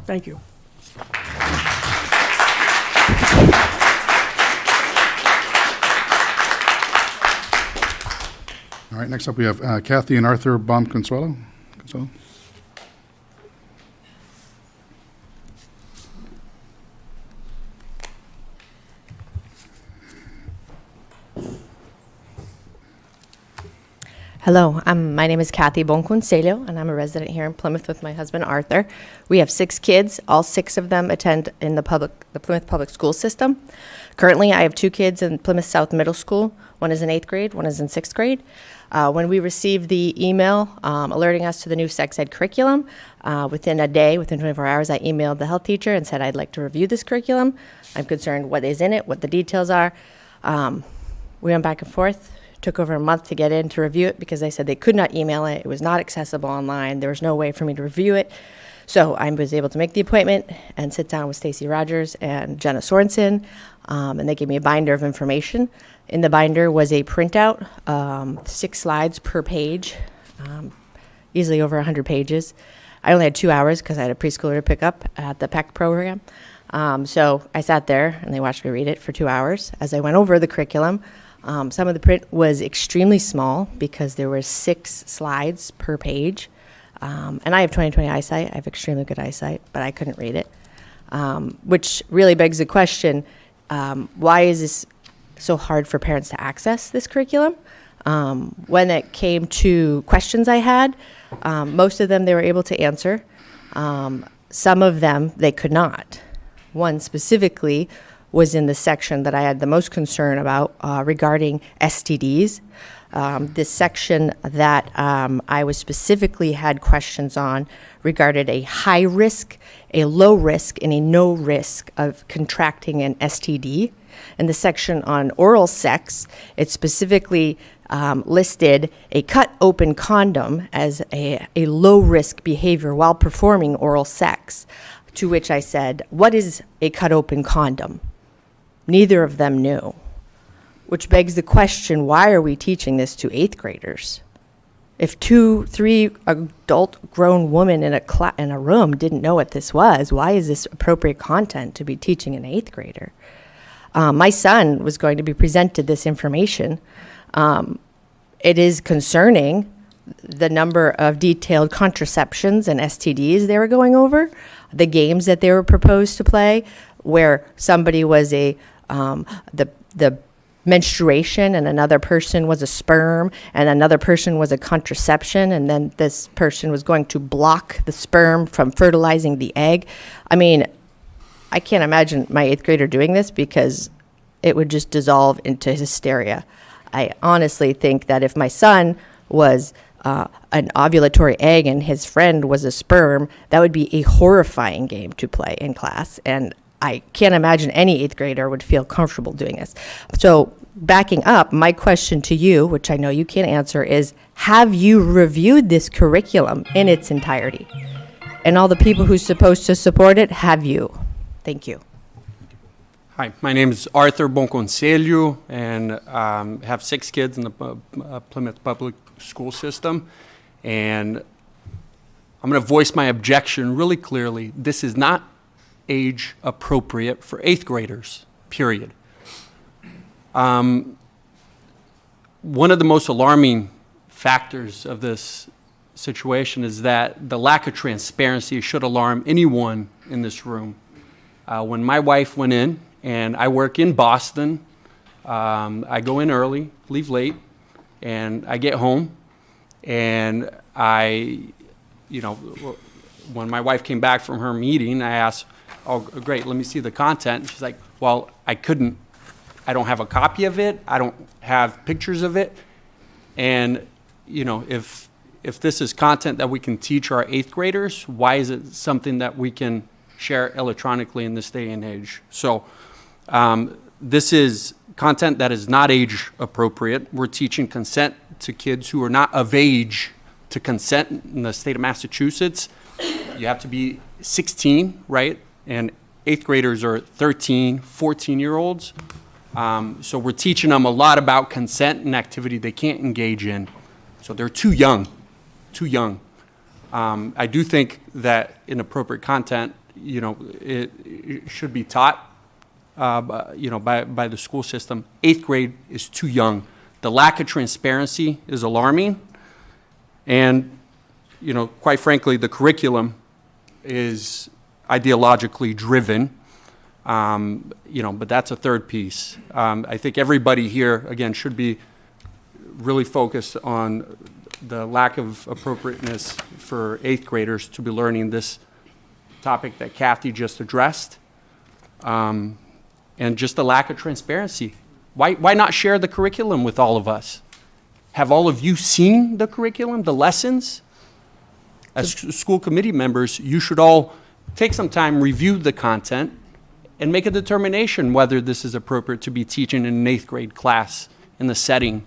Thank you. All right, next up we have Kathy and Arthur Baum-Consuelo. Hello, my name is Kathy Bonconcelio, and I'm a resident here in Plymouth with my husband Arthur. We have 6 kids. All 6 of them attend in the Plymouth public school system. Currently, I have 2 kids in Plymouth South Middle School. One is in 8th grade, one is in 6th grade. When we received the email alerting us to the new sex ed curriculum, within a day, within 24 hours, I emailed the health teacher and said, I'd like to review this curriculum. I'm concerned what is in it, what the details are. We went back and forth. Took over a month to get in to review it because they said they could not email it. It was not accessible online. There was no way for me to review it. So I was able to make the appointment and sit down with Stacy Rogers and Jenna Sorensen, and they gave me a binder of information. In the binder was a printout, 6 slides per page, easily over 100 pages. I only had 2 hours because I had a preschooler to pick up at the PEC program. So I sat there and they watched me read it for 2 hours as I went over the curriculum. Some of the print was extremely small because there were 6 slides per page. And I have 20/20 eyesight. I have extremely good eyesight, but I couldn't read it, which really begs the question, why is this so hard for parents to access this curriculum? When it came to questions I had, most of them they were able to answer. Some of them they could not. One specifically was in the section that I had the most concern about regarding STDs. This section that I was specifically had questions on regarded a high risk, a low risk, and a no risk of contracting an STD. In the section on oral sex, it specifically listed a cut open condom as a low risk behavior while performing oral sex, to which I said, what is a cut open condom? Neither of them knew, which begs the question, why are we teaching this to 8th graders? If 2-3 adult grown women in a room didn't know what this was, why is this appropriate content to be teaching an 8th grader? My son was going to be presented this information. It is concerning the number of detailed contraceptions and STDs they were going over, the games that they were proposed to play, where somebody was the menstruation and another person was a sperm and another person was a contraception, and then this person was going to block the sperm from fertilizing the egg. I mean, I can't imagine my 8th grader doing this because it would just dissolve into hysteria. I honestly think that if my son was an ovulatory egg and his friend was a sperm, that would be a horrifying game to play in class, and I can't imagine any 8th grader would feel comfortable doing this. So backing up, my question to you, which I know you can't answer, is have you reviewed this curriculum in its entirety? And all the people who's supposed to support it, have you? Thank you. Hi, my name is Arthur Bonconcelio, and have 6 kids in the Plymouth public school system. And I'm going to voice my objection really clearly. This is not age appropriate for 8th graders, period. One of the most alarming factors of this situation is that the lack of transparency should alarm anyone in this room. When my wife went in, and I work in Boston, I go in early, leave late, and I get home, and when my wife came back from her meeting, I asked, oh, great, let me see the content. She's like, well, I don't have a copy of it. I don't have pictures of it. And, if this is content that we can teach our 8th graders, why is it something that we can share electronically in this day and age? So this is content that is not age appropriate. We're teaching consent to kids who are not of age to consent in the state of Massachusetts. You have to be 16, right? And 8th graders are 13, 14-year-olds. So we're teaching them a lot about consent and activity they can't engage in. So they're too young. I do think that inappropriate content, it should be taught, by the school system. 8th grade is too young. The lack of transparency is alarming. And, quite frankly, the curriculum is ideologically driven. But that's a third piece. I think everybody here, again, should be really focused on the lack of appropriateness for 8th graders to be learning this topic that Kathy just addressed, and just the lack of transparency. Why not share the curriculum with all of us? Have all of you seen the curriculum, the lessons? As school committee members, you should all take some time, review the content, and make a determination whether this is appropriate to be teaching in an 8th grade class in the setting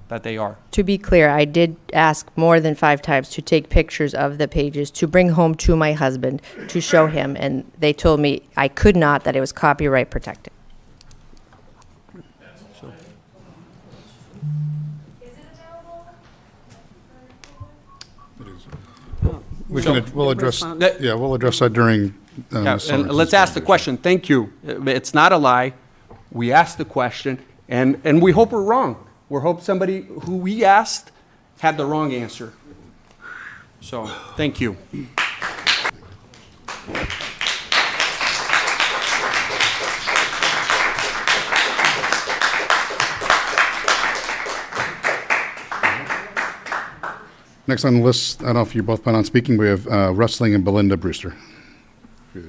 that they are. To be clear, I did ask more than 5 times to take pictures of the pages to bring home to my husband to show him, and they told me I could not, that it was copyright protected. We'll address that during. Yeah, and let's ask the question. Thank you. It's not a lie. We asked the question, and we hope we're wrong. We hope somebody who we asked had the wrong answer. So, thank you. Next on the list, I don't know if you both plan on speaking, we have Wrestling and Belinda Brewster. We'd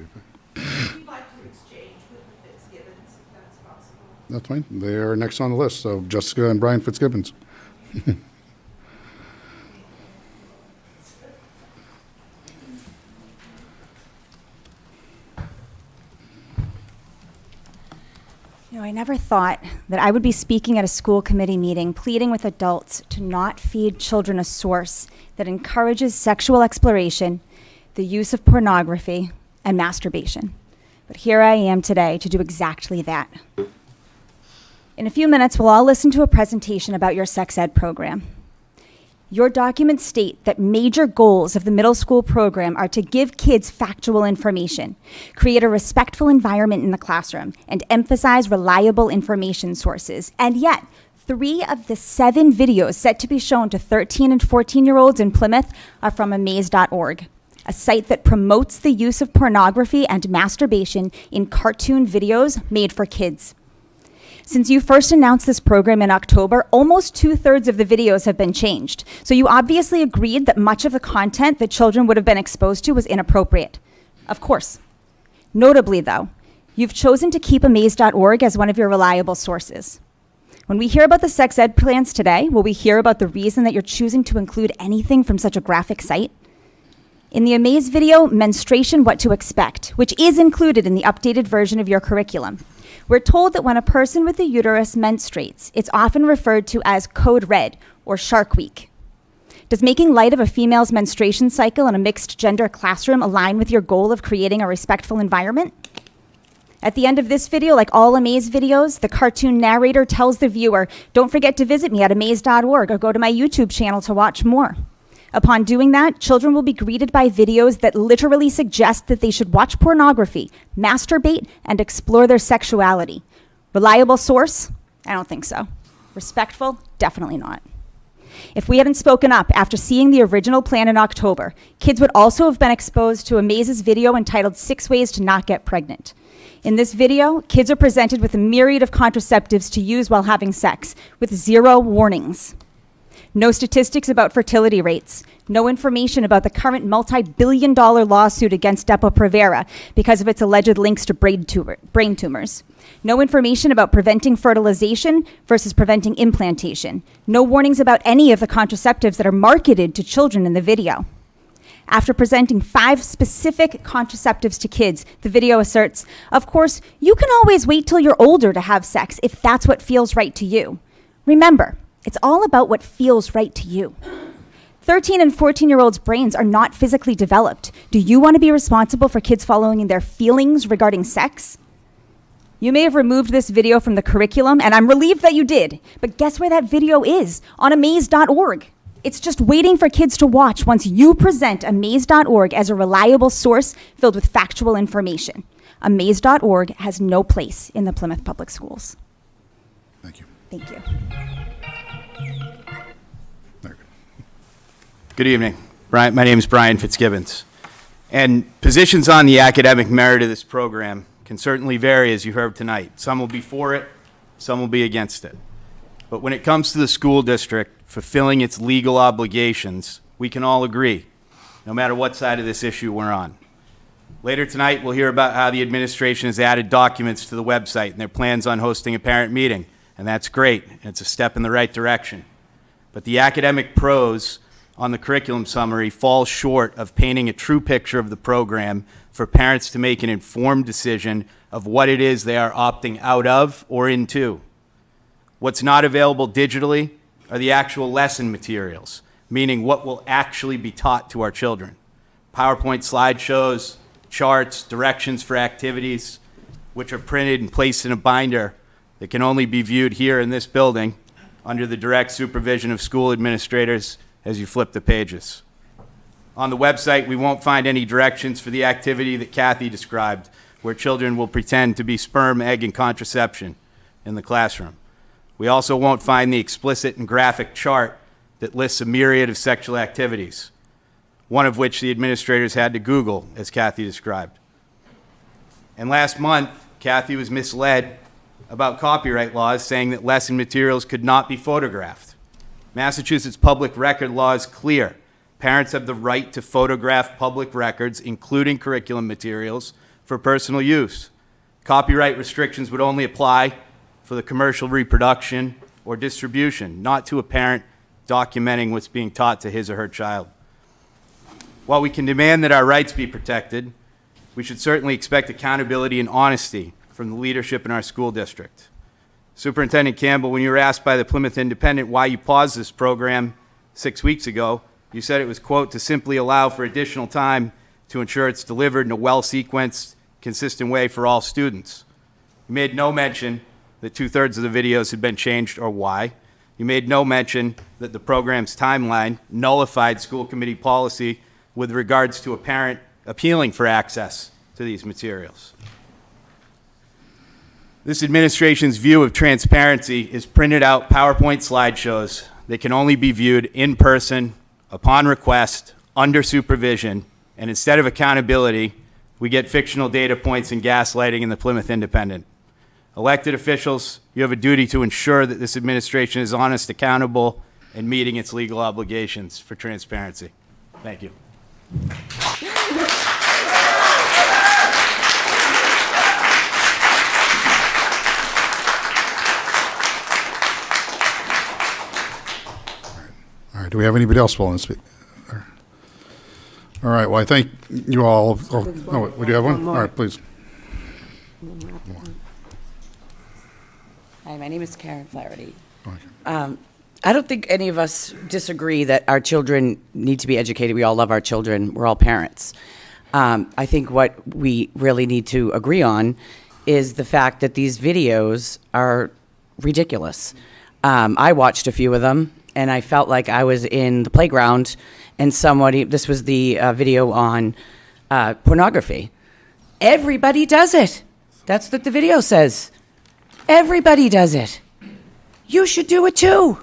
like to exchange with the Fitzgibbons, if that's possible. That's fine. They are next on the list, so Jessica and Brian Fitzgibbons. I never thought that I would be speaking at a school committee meeting pleading with adults to not feed children a source that encourages sexual exploration, the use of pornography, and masturbation. But here I am today to do exactly that. In a few minutes, we'll all listen to a presentation about your sex ed program. Your documents state that major goals of the middle school program are to give kids factual information, create a respectful environment in the classroom, and emphasize reliable information sources. And yet, 3 of the 7 videos set to be shown to 13 and 14-year-olds in Plymouth are from amaze.org, a site that promotes the use of pornography and masturbation in cartoon videos made for kids. Since you first announced this program in October, almost 2/3 of the videos have been changed. So you obviously agreed that much of the content that children would have been exposed to was inappropriate. Of course. Notably, though, you've chosen to keep amaze.org as one of your reliable sources. When we hear about the sex ed plans today, will we hear about the reason that you're choosing to include anything from such a graphic site? In the Amaze video, Menstruation: What to Expect, which is included in the updated version of your curriculum, we're told that when a person with a uterus menstruates, it's often referred to as Code Red or Shark Week. Does making light of a female's menstruation cycle in a mixed gender classroom align with your goal of creating a respectful environment? At the end of this video, like all Amaze videos, the cartoon narrator tells the viewer, don't forget to visit me at amaze.org or go to my YouTube channel to watch more. Upon doing that, children will be greeted by videos that literally suggest that they should watch pornography, masturbate, and explore their sexuality. Reliable source? I don't think so. Respectful? Definitely not. If we hadn't spoken up after seeing the original plan in October, kids would also have been exposed to Amaze's video entitled 6 Ways to Not Get Pregnant. In this video, kids are presented with a myriad of contraceptives to use while having sex, with 0 warnings. No statistics about fertility rates. No information about the current multi-billion-dollar lawsuit against Depo-Provera because of its alleged links to brain tumors. No information about preventing fertilization versus preventing implantation. No warnings about any of the contraceptives that are marketed to children in the video. After presenting 5 specific contraceptives to kids, the video asserts, of course, you can always wait till you're older to have sex if that's what feels right to you. Remember, it's all about what feels right to you. 13 and 14-year-olds' brains are not physically developed. Do you want to be responsible for kids following their feelings regarding sex? You may have removed this video from the curriculum, and I'm relieved that you did. But guess where that video is? On amaze.org. It's just waiting for kids to watch once you present amaze.org as a reliable source filled with factual information. Amaze.org has no place in the Plymouth Public Schools. Thank you. Thank you. There. Good evening. My name is Brian Fitzgibbons. And positions on the academic merit of this program can certainly vary, as you heard tonight. Some will be for it, some will be against it. But when it comes to the school district fulfilling its legal obligations, we can all agree, no matter what side of this issue we're on. Later tonight, we'll hear about how the administration has added documents to the website and their plans on hosting a parent meeting, and that's great, and it's a step in the right direction. But the academic prose on the curriculum summary falls short of painting a true picture of the program for parents to make an informed decision of what it is they are opting out of or into. What's not available digitally are the actual lesson materials, meaning what will actually be taught to our children. PowerPoint slideshows, charts, directions for activities, which are printed and placed in a binder that can only be viewed here in this building under the direct supervision of school administrators as you flip the pages. On the website, we won't find any directions for the activity that Kathy described, where children will pretend to be sperm, egg, and contraception in the classroom. We also won't find the explicit and graphic chart that lists a myriad of sexual activities, one of which the administrators had to Google, as Kathy described. And last month, Kathy was misled about copyright laws, saying that lesson materials could not be photographed. Massachusetts public record law is clear. Parents have the right to photograph public records, including curriculum materials, for personal use. Copyright restrictions would only apply for the commercial reproduction or distribution, not to a parent documenting what's being taught to his or her child. While we can demand that our rights be protected, we should certainly expect accountability and honesty from the leadership in our school district. Superintendent Campbell, when you were asked by the Plymouth Independent why you paused this program 6 weeks ago, you said it was, quote, to simply allow for additional time to ensure it's delivered in a well-sequenced, consistent way for all students. You made no mention that 2/3 of the videos had been changed or why. You made no mention that the program's timeline nullified school committee policy with regards to a parent appealing for access to these materials. This administration's view of transparency is printed out PowerPoint slideshows that can only be viewed in person, upon request, under supervision, and instead of accountability, we get fictional data points and gaslighting in the Plymouth Independent. Elected officials, you have a duty to ensure that this administration is honest, accountable, and meeting its legal obligations for transparency. Thank you. All right, do we have anybody else willing to speak? All right, well, I thank you all. Oh, we do have one? All right, please. Hi, my name is Karen Flaherty. Okay. I don't think any of us disagree that our children need to be educated. We all love our children. We're all parents. I think what we really need to agree on is the fact that these videos are ridiculous. I watched a few of them, and I felt like I was in the playground, and this was the video on pornography. Everybody does it. That's what the video says. Everybody does it. You should do it too.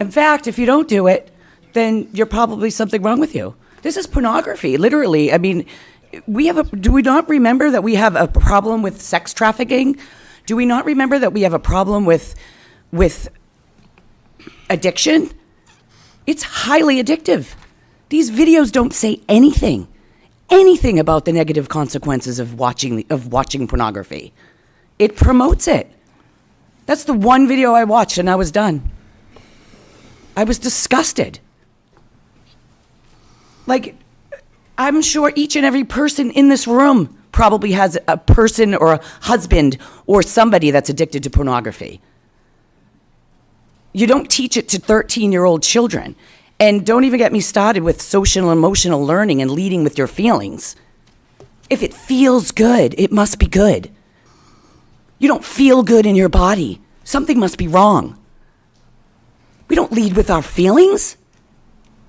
In fact, if you don't do it, then you're probably something wrong with you. This is pornography, literally. I mean, do we not remember that we have a problem with sex trafficking? Do we not remember that we have a problem with addiction? It's highly addictive. These videos don't say anything about the negative consequences of watching pornography. It promotes it. That's the one video I watched and I was done. I was disgusted. Like, I'm sure each and every person in this room probably has a person or a husband or somebody that's addicted to pornography. You don't teach it to 13-year-old children. And don't even get me started with social and emotional learning and leading with your feelings. If it feels good, it must be good. You don't feel good in your body. Something must be wrong. We don't lead with our feelings.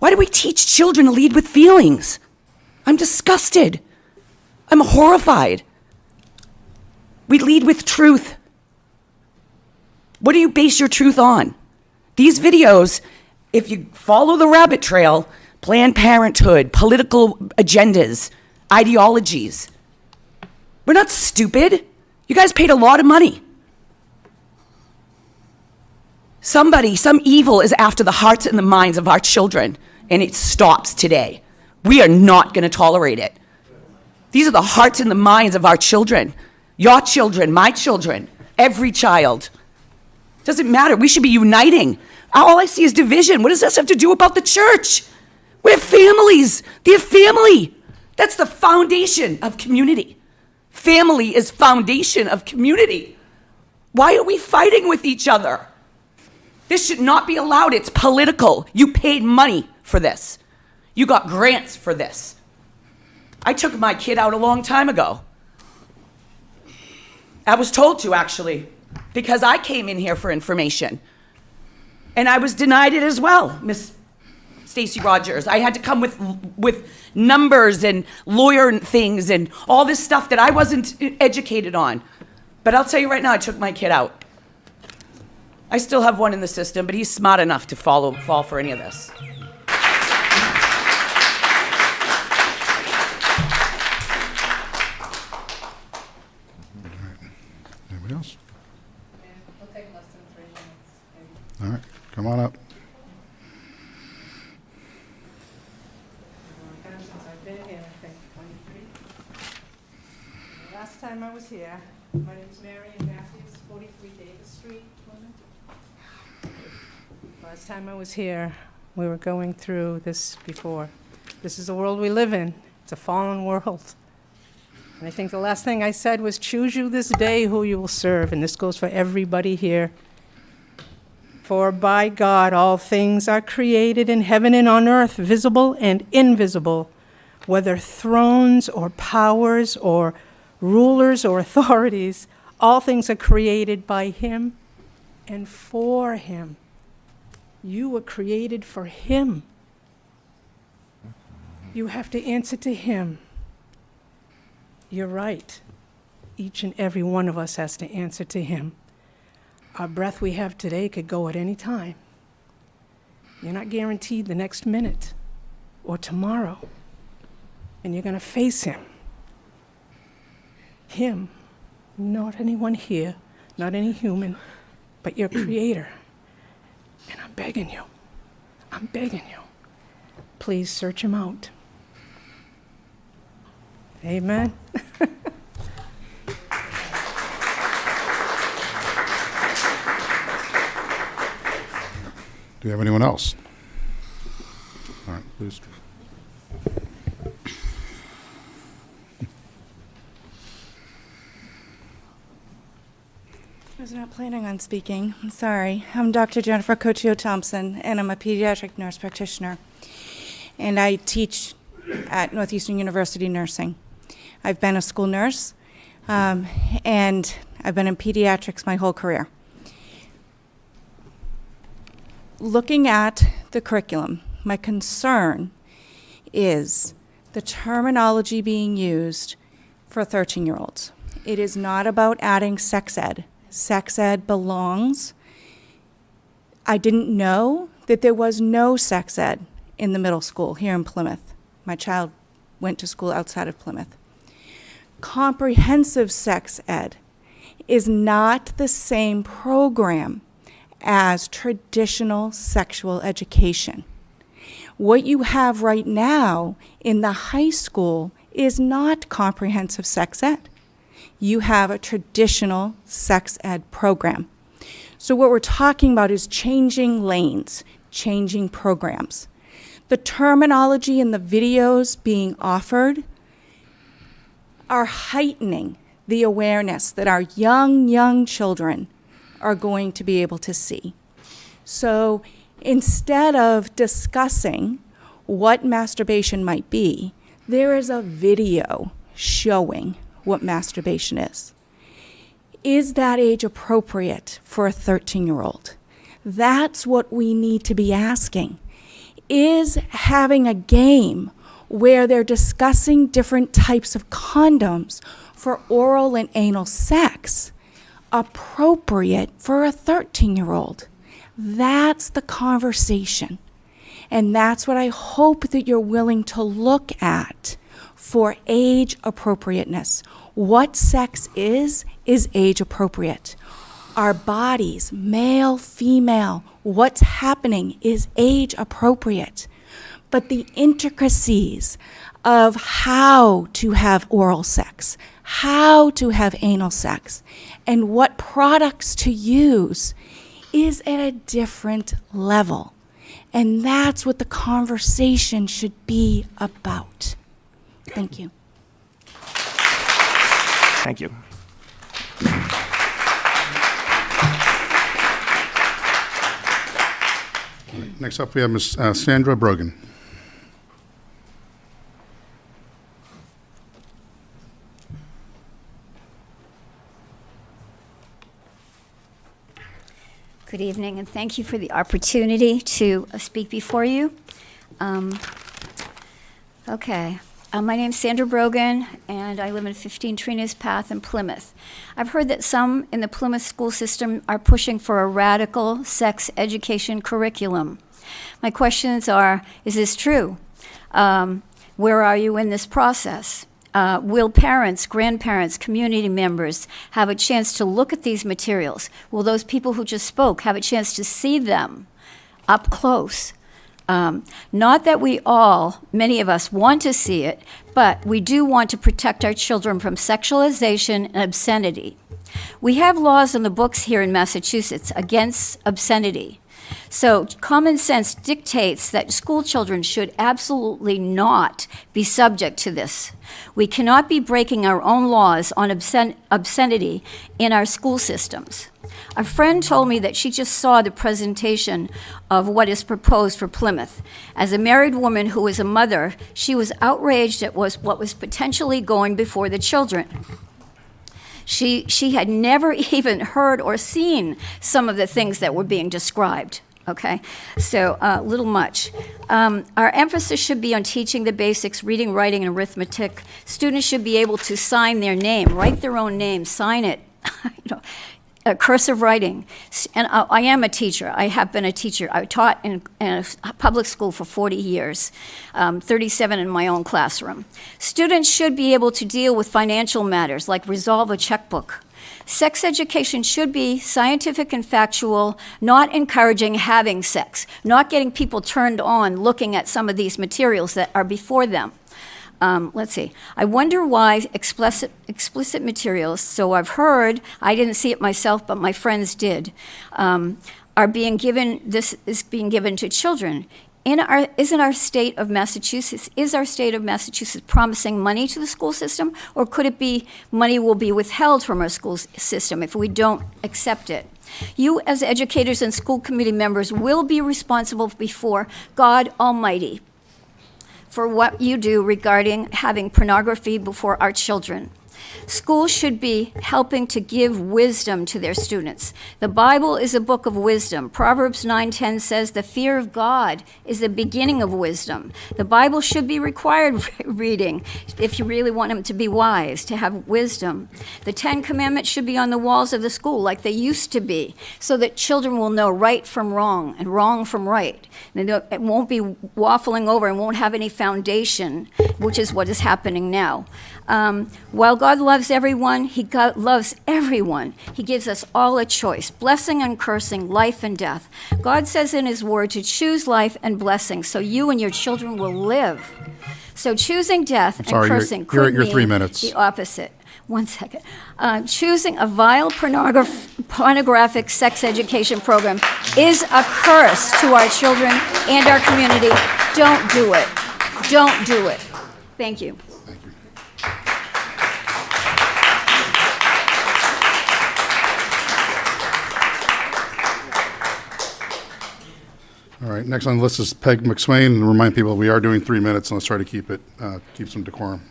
Why do we teach children to lead with feelings? I'm disgusted. I'm horrified. We lead with truth. What do you base your truth on? These videos, if you follow the rabbit trail, Planned Parenthood, political agendas, ideologies. We're not stupid. You guys paid a lot of money. Somebody, some evil is after the hearts and the minds of our children, and it stops today. We are not going to tolerate it. These are the hearts and the minds of our children. Your children, my children, every child. Doesn't matter. We should be uniting. All I see is division. What does this have to do about the church? We're families. They're family. That's the foundation of community. Family is foundation of community. Why are we fighting with each other? This should not be allowed. It's political. You paid money for this. You got grants for this. I took my kid out a long time ago. I was told to, actually, because I came in here for information. And I was denied it as well, Miss Stacy Rogers. I had to come with numbers and lawyer things and all this stuff that I wasn't educated on. But I'll tell you right now, I took my kid out. I still have one in the system, but he's smart enough to fall for any of this. Anybody else? All right, come on up. Since I've been here, I think 23. Last time I was here, my name's Mary Ann Matthews, 43 Davis Street, Plymouth. Last time I was here, we were going through this before. This is the world we live in. It's a fallen world. And I think the last thing I said was, choose you this day who you will serve. And this goes for everybody here. For by God all things are created in heaven and on earth, visible and invisible, whether thrones or powers or rulers or authorities, all things are created by him and for him. You were created for him. You have to answer to him. You're right. Each and every one of us has to answer to him. Our breath we have today could go at any time. You're not guaranteed the next minute or tomorrow. And you're going to face him. Him, not anyone here, not any human, but your creator. And I'm begging you, please search him out. Amen. Do you have anyone else? All right, please. I was not planning on speaking. I'm sorry. I'm Dr. Jennifer Cochio-Thompson, and I'm a pediatric nurse practitioner. And I teach at Northeastern University Nursing. I've been a school nurse, and I've been in pediatrics my whole career. Looking at the curriculum, my concern is the terminology being used for 13-year-olds. It is not about adding sex ed. Sex ed belongs. I didn't know that there was no sex ed in the middle school here in Plymouth. My child went to school outside of Plymouth. Comprehensive sex ed is not the same program as traditional sexual education. What you have right now in the high school is not comprehensive sex ed. You have a traditional sex ed program. So what we're talking about is changing lanes, changing programs. The terminology in the videos being offered are heightening the awareness that our young children are going to be able to see. So instead of discussing what masturbation might be, there is a video showing what masturbation is. Is that age appropriate for a 13-year-old? That's what we need to be asking. Is having a game where they're discussing different types of condoms for oral and anal sex appropriate for a 13-year-old? That's the conversation. And that's what I hope that you're willing to look at for age appropriateness. What sex is age appropriate. Our bodies, male, female, what's happening is age appropriate. But the intricacies of how to have oral sex, how to have anal sex, and what products to use is at a different level. And that's what the conversation should be about. Thank you. Thank you. Next up, we have Ms. Sandra Brogan. Good evening, and thank you for the opportunity to speak before you. My name's Sandra Brogan, and I live in 15 Trina's Path in Plymouth. I've heard that some in the Plymouth school system are pushing for a radical sex education curriculum. My questions are, is this true? Where are you in this process? Will parents, grandparents, community members have a chance to look at these materials? Will those people who just spoke have a chance to see them up close? Not that we all, many of us, want to see it, but we do want to protect our children from sexualization and obscenity. We have laws on the books here in Massachusetts against obscenity. So common sense dictates that school children should absolutely not be subject to this. We cannot be breaking our own laws on obscenity in our school systems. A friend told me that she just saw the presentation of what is proposed for Plymouth. As a married woman who is a mother, she was outraged at what was potentially going before the children. She had never even heard or seen some of the things that were being described, okay? So, little much. Our emphasis should be on teaching the basics, reading, writing, and arithmetic. Students should be able to sign their name, write their own name, sign it, cursive writing. And I am a teacher. I have been a teacher. I taught in a public school for 40 years, 37 in my own classroom. Students should be able to deal with financial matters, like resolve a checkbook. Sex education should be scientific and factual, not encouraging having sex, not getting people turned on looking at some of these materials that are before them. Let's see. I wonder why explicit materials, so I've heard, I didn't see it myself, but my friends did, are being given, this is being given to children. Is our state of Massachusetts promising money to the school system, or could it be money will be withheld from our school system if we don't accept it? You as educators and school committee members will be responsible before God Almighty for what you do regarding having pornography before our children. Schools should be helping to give wisdom to their students. The Bible is a book of wisdom. Proverbs 9:10 says the fear of God is the beginning of wisdom. The Bible should be required reading if you really want them to be wise, to have wisdom. The 10 Commandments should be on the walls of the school like they used to be, so that children will know right from wrong and wrong from right. It won't be waffling over and won't have any foundation, which is what is happening now. While God loves everyone, loves everyone. He gives us all a choice, blessing and cursing, life and death. God says in his word to choose life and blessing so you and your children will live. So choosing death and cursing could you're mean 3 minutes. the opposite. 1 second. Choosing a vile pornographic sex education program is a curse to our children and our community. Don't do it. Don't do it. Thank you. All right, next on the list is Peg McSwain, and remind people we are doing 3 minutes, and let's try to keep some decorum.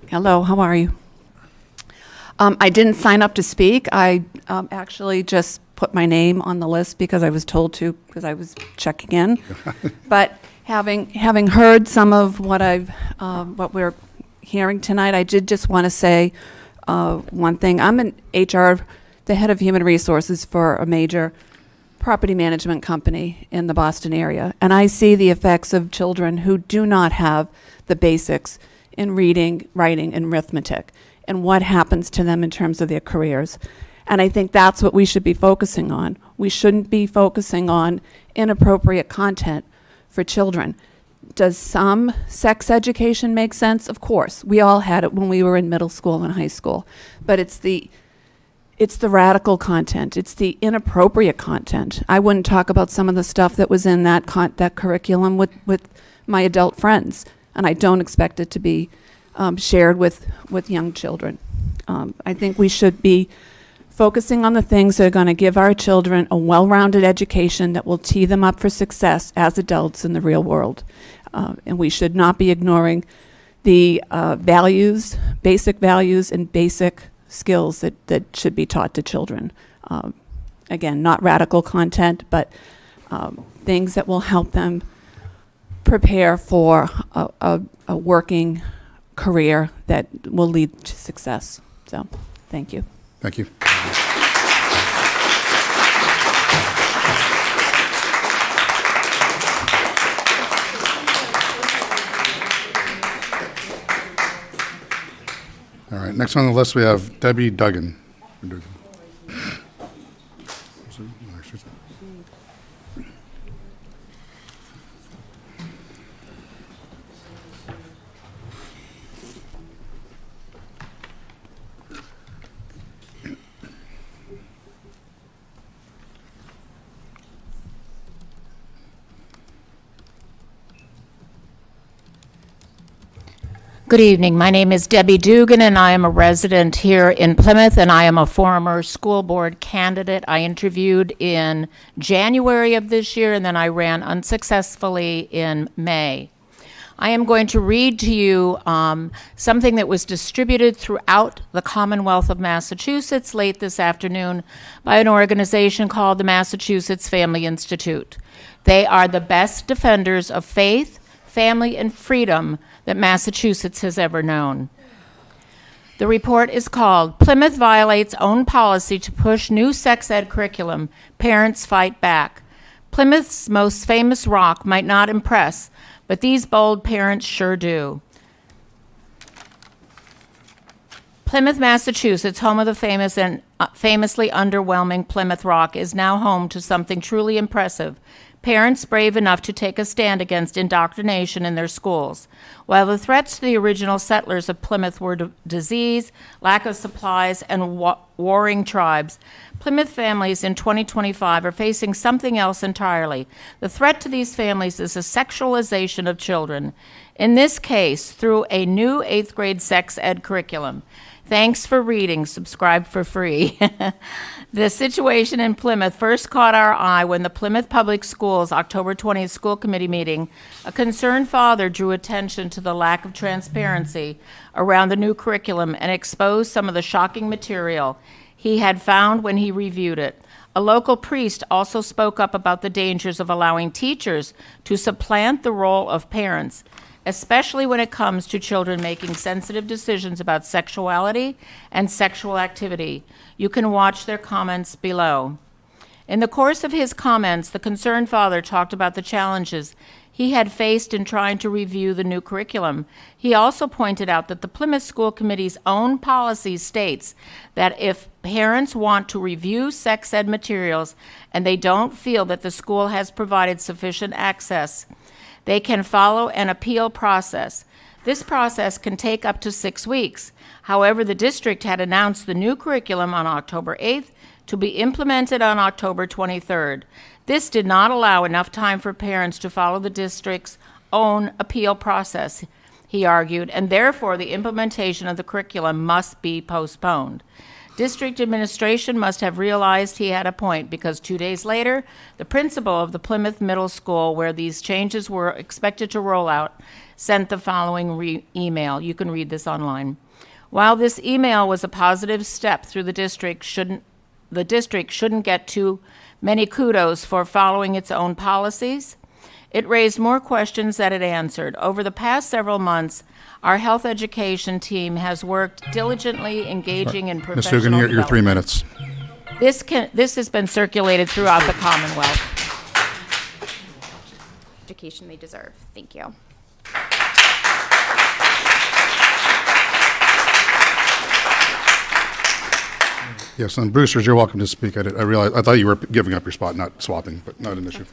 Hello, how are you? I didn't sign up to speak. I actually just put my name on the list because I was told to, because I was checking in. But having heard some of what we're hearing tonight, I did just want to say one thing. I'm an HR, the head of human resources for a major property management company in the Boston area, and I see the effects of children who do not have the basics in reading, writing, and arithmetic, and what happens to them in terms of their careers. And I think that's what we should be focusing on. We shouldn't be focusing on inappropriate content for children. Does some sex education make sense? Of course. We all had it when we were in middle school and high school. But it's the radical content. It's the inappropriate content. I wouldn't talk about some of the stuff that was in that curriculum with my adult friends, and I don't expect it to be shared with young children. I think we should be focusing on the things that are going to give our children a well-rounded education that will tee them up for success as adults in the real world. And we should not be ignoring the basic values and basic skills that should be taught to children. Again, not radical content, but things that will help them prepare for a working career that will lead to success. So, thank you. Thank you. All right, next on the list we have Debbie Duggan. Good evening. My name is Debbie Dugan, and I am a resident here in Plymouth, and I am a former school board candidate. I interviewed in January of this year, and then I ran unsuccessfully in May. I am going to read to you something that was distributed throughout the Commonwealth of Massachusetts late this afternoon by an organization called the Massachusetts Family Institute. They are the best defenders of faith, family, and freedom that Massachusetts has ever known. The report is called Plymouth Violates Own Policy to Push New Sex Ed Curriculum, Parents Fight Back. Plymouth's most famous rock might not impress, but these bold parents sure do. Plymouth, Massachusetts, home of the famous and famously underwhelming Plymouth Rock, is now home to something truly impressive. Parents brave enough to take a stand against indoctrination in their schools. While the threats to the original settlers of Plymouth were disease, lack of supplies, and warring tribes, Plymouth families in 2025 are facing something else entirely. The threat to these families is the sexualization of children. In this case, through a new 8th grade sex ed curriculum. Thanks for reading. Subscribe for free. The situation in Plymouth first caught our eye when the Plymouth Public Schools October 20th School Committee meeting, a concerned father drew attention to the lack of transparency around the new curriculum and exposed some of the shocking material he had found when he reviewed it. A local priest also spoke up about the dangers of allowing teachers to supplant the role of parents, especially when it comes to children making sensitive decisions about sexuality and sexual activity. You can watch their comments below. In the course of his comments, the concerned father talked about the challenges he had faced in trying to review the new curriculum. He also pointed out that the Plymouth School Committee's own policy states that if parents want to review sex ed materials and they don't feel that the school has provided sufficient access, they can follow an appeal process. This process can take up to 6 weeks. However, the district had announced the new curriculum on October 8th to be implemented on October 23rd. This did not allow enough time for parents to follow the district's own appeal process, he argued, and therefore the implementation of the curriculum must be postponed. District administration must have realized he had a point, because 2 days later, the principal of the Plymouth Middle School, where these changes were expected to roll out, sent the following email. You can read this online. While this email was a positive step through the district shouldn't get too many kudos for following its own policies. It raised more questions than it answered. Over the past several months, our health education team has worked diligently engaging in Ms. professional Dugan, your 3 development. minutes. This has been circulated throughout the Commonwealth. Education they deserve. Thank you. Yes, and Brewsters, you're welcome to speak. I thought you were giving up your spot, not swapping, but not an issue.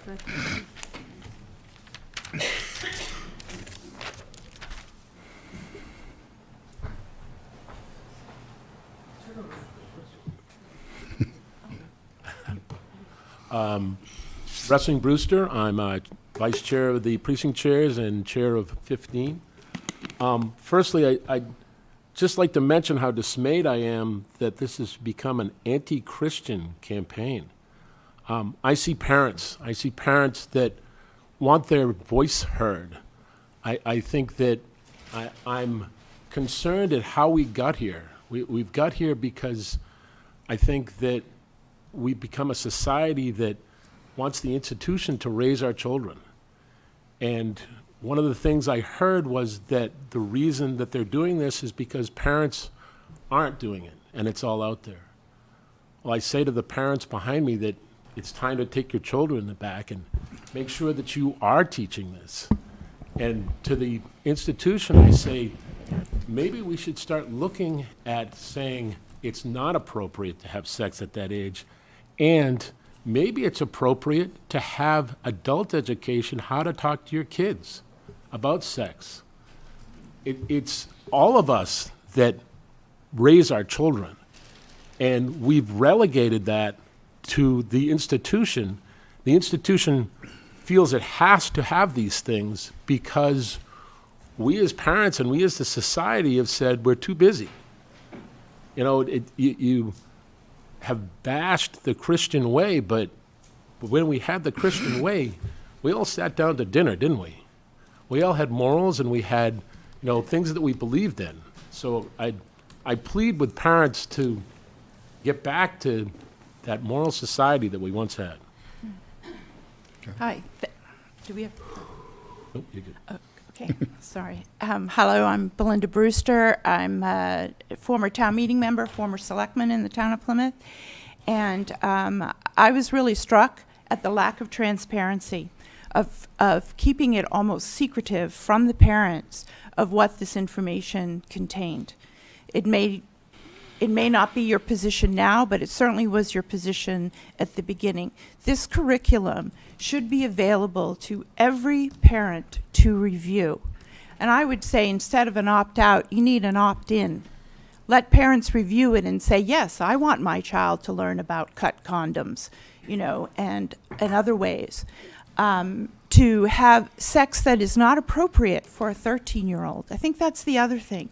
Wrestling Brewster. I'm vice chair of the precinct chairs and chair of 15. Firstly, I'd just like to mention how dismayed I am that this has become an anti-Christian campaign. I see parents that want their voice heard. I think that I'm concerned at how we got here. We've got here because I think that we've become a society that wants the institution to raise our children. And one of the things I heard was that the reason that they're doing this is because parents aren't doing it, and it's all out there. Well, I say to the parents behind me that it's time to take your children back and make sure that you are teaching this. And to the institution, I say, maybe we should start looking at saying it's not appropriate to have sex at that age, and maybe it's appropriate to have adult education, how to talk to your kids about sex. It's all of us that raise our children, and we've relegated that to the institution. The institution feels it has to have these things because we as parents and we as the society have said we're too busy. You know, you have bashed the Christian way, but when we had the Christian way, we all sat down to dinner, didn't we? We all had morals and we had, things that we believed in. So I plead with parents to get back to that moral society that we once had. Hi. Do we have? Nope, you're good. Okay, sorry. Hello, I'm Belinda Brewster. I'm a former town meeting member, former selectman in the town of Plymouth. And I was really struck at the lack of transparency, of keeping it almost secretive from the parents of what this information contained. It may not be your position now, but it certainly was your position at the beginning. This curriculum should be available to every parent to review. And I would say instead of an opt-out, you need an opt-in. Let parents review it and say, yes, I want my child to learn about cut condoms, and other ways. To have sex that is not appropriate for a 13-year-old. I think that's the other thing.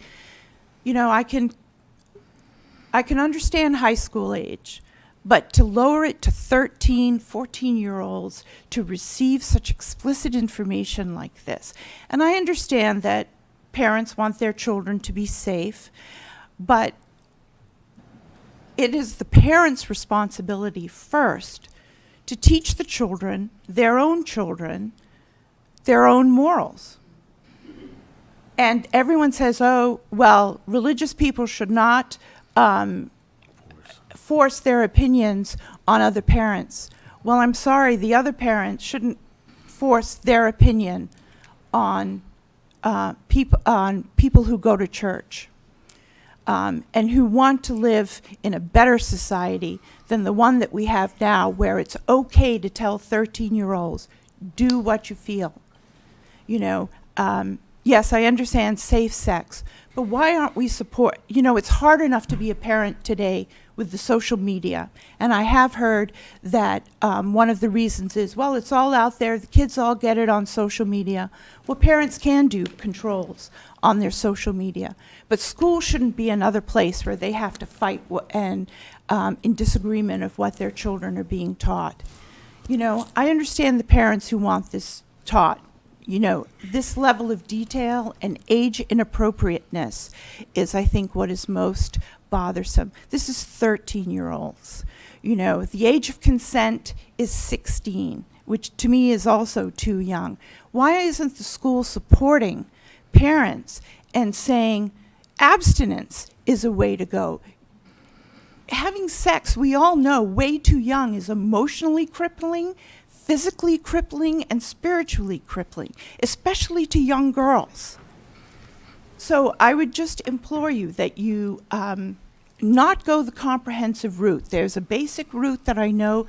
I can understand high school age, but to lower it to 13, 14-year-olds to receive such explicit information like this. And I understand that parents want their children to be safe, but it is the parents' responsibility first to teach the children, their own morals. And everyone says, oh, well, religious people should not force their opinions on other parents. Well, I'm sorry, the other parents shouldn't force their opinion on people who go to church and who want to live in a better society than the one that we have now, where it's okay to tell 13-year-olds, do what you feel. Yes, I understand safe sex, but why aren't we it's hard enough to be a parent today with the social media. And I have heard that one of the reasons is, well, it's all out there, the kids all get it on social media. Well, parents can do controls on their social media, but school shouldn't be another place where they have to fight and in disagreement of what their children are being taught. I understand the parents who want this taught, you know, this level of detail and age inappropriateness is, I think, what is most bothersome. This is 13-year-olds. You know, the age of consent is 16, which to me is also too young. Why isn't the school supporting parents and saying abstinence is a way to go? Having sex, we all know, way too young is emotionally crippling, physically crippling, and spiritually crippling, especially to young girls. So I would just implore you that you not go the comprehensive route. There's a basic route that I know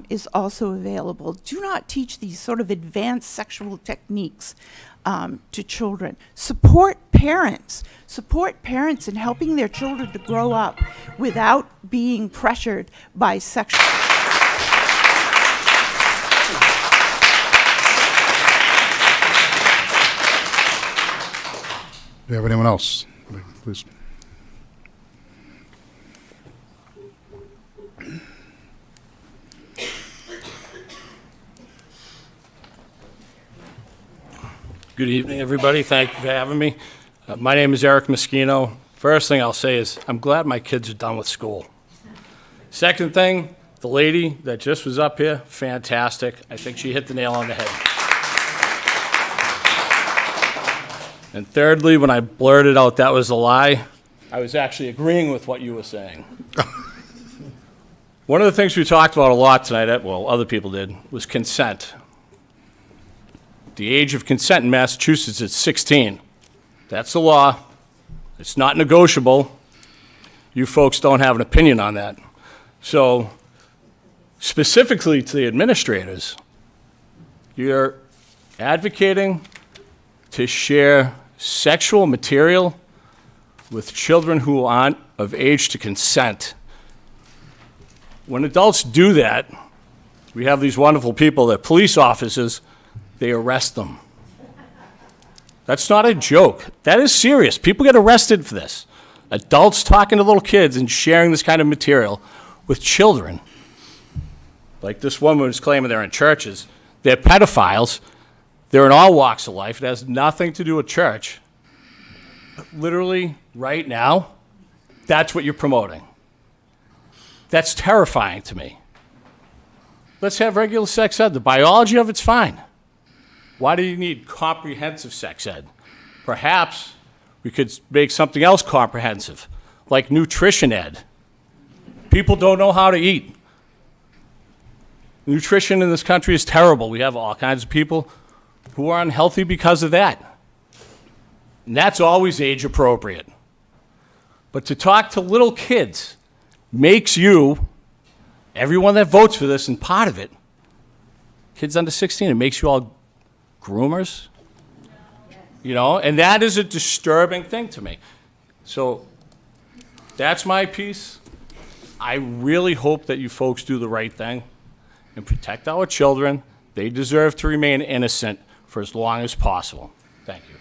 is also available. Do not teach these sort of advanced sexual techniques to children. Support parents. Support parents in helping their children to grow up without being pressured by sexual. Do you have anyone else? Please. Good evening, everybody. Thank you for having me. My name is Eric Moschino. First thing I'll say is I'm glad my kids are done with school. Second thing, the lady that just was up here, fantastic. I think she hit the nail on the head. And thirdly, when I blurted out that was a lie, I was actually agreeing with what you were saying. One of the things we talked about a lot tonight, well, other people did, was consent. The age of consent in Massachusetts is 16. That's the law. It's not negotiable. You folks don't have an opinion on that. So, specifically to the administrators, you're advocating to share sexual material with children who aren't of age to consent. When adults do that, we have these wonderful people, that police officers, they arrest them. That's not a joke. That is serious. People get arrested for this. Adults talking to little kids and sharing this kind of material with children. Like this woman who's claiming they're in churches. They're pedophiles. They're in all walks of life. It has nothing to do with church. Literally, right now, that's what you're promoting. That's terrifying to me. Let's have regular sex ed. The biology of it's fine. Why do you need comprehensive sex ed? Perhaps we could make something else comprehensive, like nutrition ed. People don't know how to eat. Nutrition in this country is terrible. We have all kinds of people who are unhealthy because of that. And that's always age appropriate. But to talk to little kids makes you, everyone that votes for this and part of it, kids under 16, it makes you all groomers, you know, and that is a disturbing thing to me. So that's my piece. I really hope that you folks do the right thing and protect our children. They deserve to remain innocent for as long as possible. Thank you.